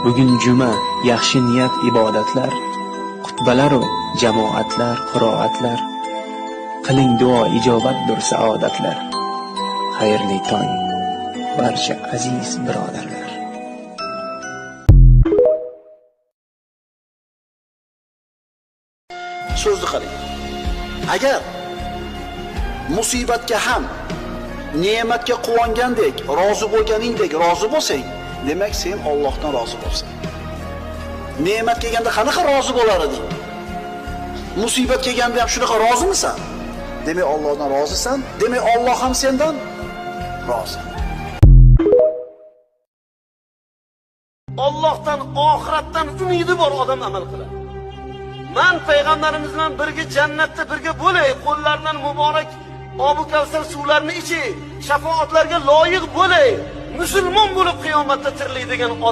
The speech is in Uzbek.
Bugun juma, yaxshi niyat ibodatlar, xutbalar va jamoatlar, qiroatlar. Qiling duo ijobatdir saodatlar. Xayrli tong, barcha aziz birodarlar. So'zni qarang. Agar musibatga ham ne'matga quvongandek, rozi bo'lganingdek rozi bo'lsang, demak sen Allohdan rozi bo'lsan. Ne'mat kelganda qanaqa rozi bo'lar eding? Musibat kelganda ham shunaqa rozimisan? Demak Allohdan rozisan, demak Alloh ham sendan rozi. Allohdan, oxiratdan umidi bor odam amal qiladi. Men payg'ambarimiz bilan birga jannatda birga bo'lay, qo'llaridan muborak obu kavsar suvlarini ichi, shafoatlarga loyiq bo'lay, musulmon bo'lib qiyomatda tiriladigan odam